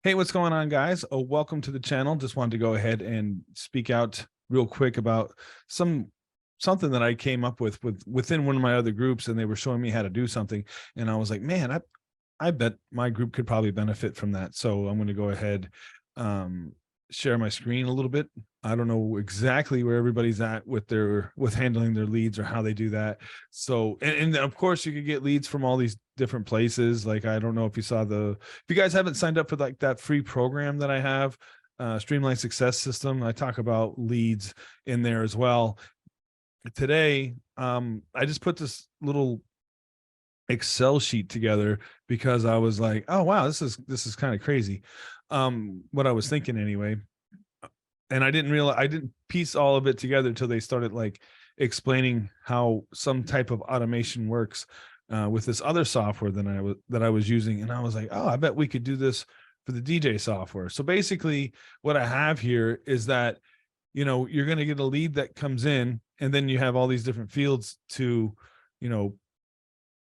Hey, what's going on, guys? Welcome to the channel. Just wanted to go ahead and speak out real quick about something that I came up with within one of my other groups, and they were showing me how to do something, and I was like, man, I bet my group could probably benefit from that. So I'm going to go ahead, um, share my screen a little bit. I don't know exactly where everybody's at with handling their leads or how they do that. So, and then of course you could get leads from all these different places. Like, I don't know if you saw if you guys haven't signed up for like that free program that I have, Streamline Success System. I talk about leads in there as well. Today, I just put this little Excel sheet together because I was like, oh wow, this is kind of crazy. What I was thinking anyway. And I didn't piece all of it together until they started like explaining how some type of automation works with this other software that I was using. And I was like, oh, I bet we could do this for the DJ software. So basically what I have here is that, you're going to get a lead that comes in, and then you have all these different fields you know,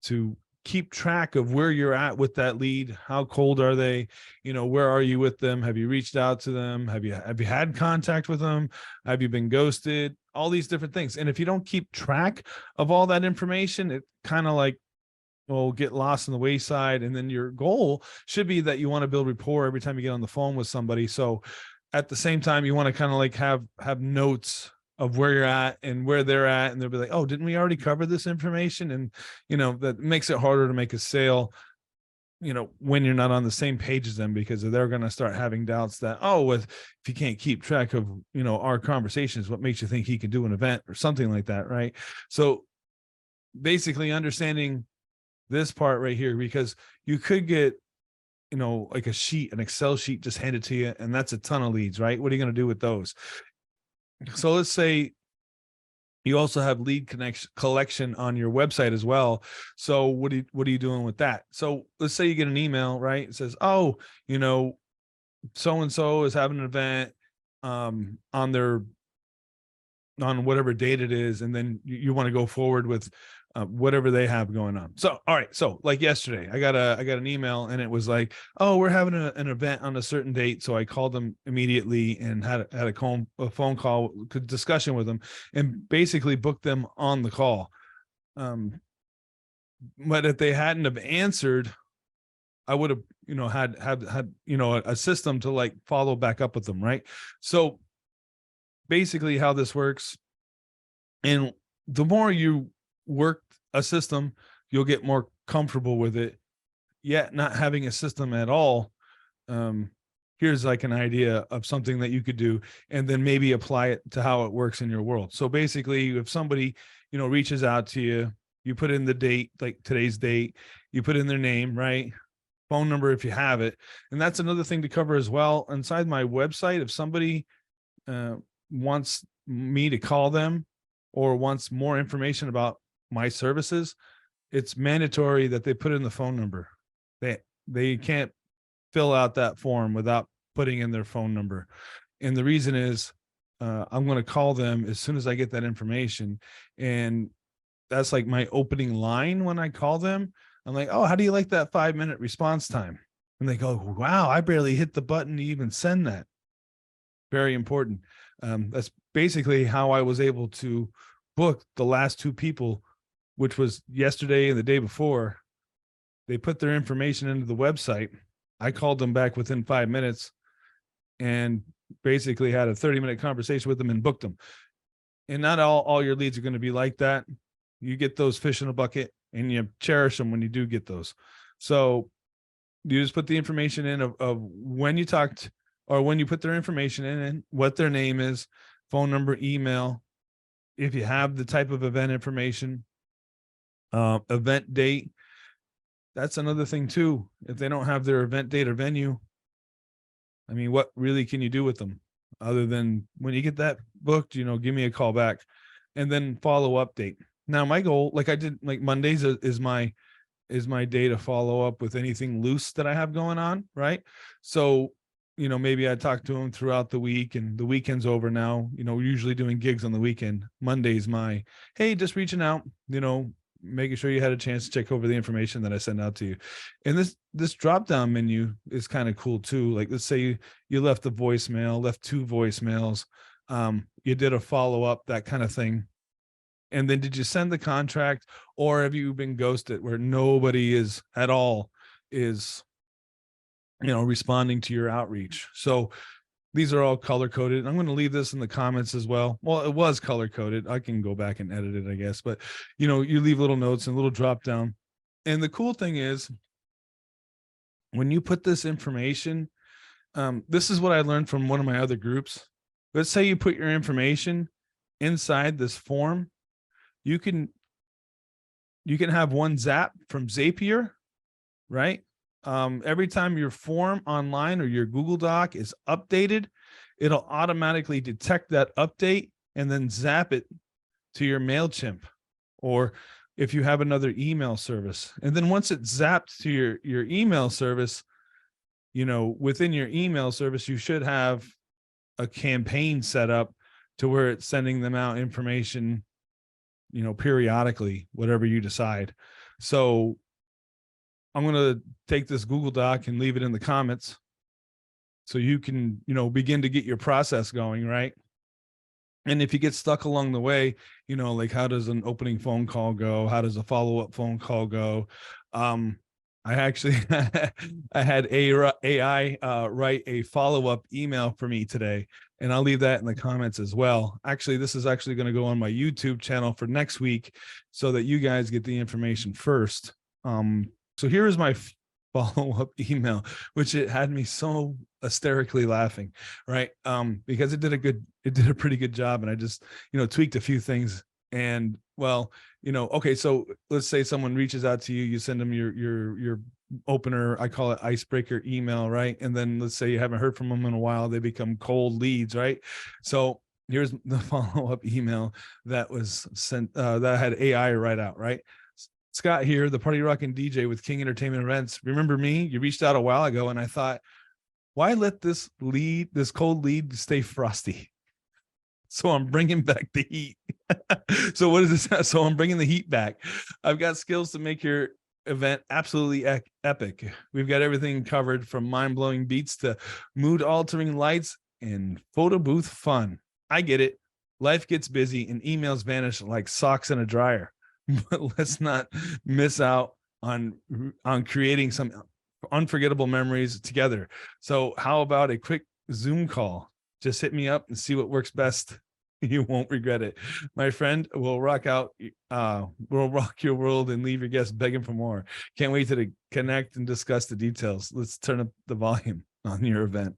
to keep track of where you're at with that lead. How cold are they? Where are you with them? Have you reached out to them? Have you had contact with them? Have you been ghosted? All these different things. And if you don't keep track of all that information, it kind of like will get lost in the wayside. And then your goal should be that you want to build rapport every time you get on the phone with somebody. So at the same time, you want to kind of like have notes of where you're at and where they're at, and they'll be like, oh, didn't we already cover this information? And that makes it harder to make a sale when you're not on the same page as them, because they're going to start having doubts that, oh, if you can't keep track of our conversations, what makes you think he can do an event or something like that, right? So basically understanding this part right here, because you could get like an Excel sheet just handed to you, and that's a ton of leads, right? What are you going to do with those? So let's say you also have lead collection on your website as well. So what are you doing with that? So let's say you get an email, right? It says, oh, so-and-so is having an event on whatever date it is. And then you want to go forward with whatever they have going on. So, all right. So like yesterday, I got an email, and it was like, oh, we're having an event on a certain date. So I called them immediately and had a phone call discussion with them, and basically booked them on the call. But if they hadn't have answered, I would have, had a system to like follow back up with them. Right. So basically how this works, and the more you work a system, you'll get more comfortable with it. Yet not having a system at all, here's like an idea of something that you could do, and then maybe apply it to how it works in your world. So basically, if somebody reaches out to you, you put in the date, like today's date, you put in their name, right, phone number if you have it. And that's another thing to cover as well. Inside my website, if somebody wants me to call them or wants more information about my services, it's mandatory that they put in the phone number. They can't fill out that form without putting in their phone number. And the reason is, I'm going to call them as soon as I get that information. And that's like my opening line when I call them. I'm like, oh, how do you like that 5-minute response time? And they go, wow, I barely hit the button to even send that. Very important. That's basically how I was able to book the last 2 people, which was yesterday and the day before. They put their information into the website. I called them back within 5 minutes and basically had a 30-minute conversation with them and booked them. And not all your leads are going to be like that. You get those fish in a bucket, and you cherish them when you do get those. So you just put the information in of when you talked, or when you put their information in, and what their name is, phone number, email. If you have the type of event information, event date, that's another thing too. If they don't have their event date or venue, I mean, what really can you do with them other than when you get that booked, give me a call back, and then follow up date. Now, my goal, like I did, like Mondays is my day to follow up with anything loose that I have going on. Right. So, maybe I talk to them throughout the week, and the weekend's over now. We're usually doing gigs on the weekend. Monday's my, hey, just reaching out, making sure you had a chance to check over the information that I sent out to you. And this drop down menu is kind of cool too. Like, let's say you left a voicemail, left 2 voicemails, you did a follow-up, that kind of thing. And then did you send the contract, or have you been ghosted where nobody is at all is, responding to your outreach? So these are all color coded. I'm going to leave this in the comments as well. Well, it was color coded. I can go back and edit it, I guess, but you leave little notes and little drop down. And the cool thing is, when you put this information, this is what I learned from one of my other groups. Let's say you put your information inside this form. You can have one zap from Zapier, right? Every time your form online or your Google Doc is updated, it'll automatically detect that update and then zap it to your MailChimp, or if you have another email service. And then once it's zapped to your email service, within your email service, you should have a campaign set up to where it's sending them out information, periodically, whatever you decide. So I'm going to take this Google Doc and leave it in the comments so you can, begin to get your process going, right? And if you get stuck along the way, like, how does an opening phone call go? How does a follow-up phone call go? I actually, I had AI write a follow-up email for me today, and I'll leave that in the comments as well. Actually, this is actually going to go on my YouTube channel for next week so that you guys get the information first. So here is my follow-up email, which it had me so hysterically laughing, right? Because it did a pretty good job, and I just, tweaked a few things. And well, okay, so let's say someone reaches out to you, you send them your opener, I call it icebreaker email, right? And then let's say you haven't heard from them in a while, they become cold leads, right? So here's the follow-up email that was sent, that had AI write out, right? Scott here, the party rocking DJ with King Entertainment Events. Remember me? You reached out a while ago, and I thought, why let this cold lead stay frosty? So I'm bringing back the heat. So what is this? So I'm bringing the heat back. I've got skills to make your event absolutely epic. We've got everything covered, from mind-blowing beats to mood-altering lights and photo booth fun. I get it. Life gets busy and emails vanish like socks in a dryer. But let's not miss out on creating some unforgettable memories together. So how about a quick Zoom call? Just hit me up and see what works best. You won't regret it. My friend, we'll rock your world and leave your guests begging for more. Can't wait to connect and discuss the details. Let's turn up the volume on your event.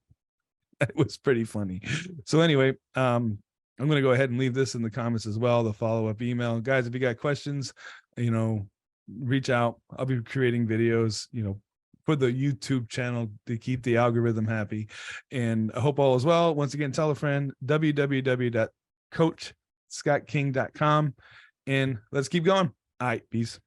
It was pretty funny. So anyway, I'm going to go ahead and leave this in the comments as well, the follow-up email. Guys, if you got questions, reach out. I'll be creating videos, for the YouTube channel to keep the algorithm happy. And I hope all is well. Once again, tell a friend, www.coachscottking.com. And let's keep going. All right, peace.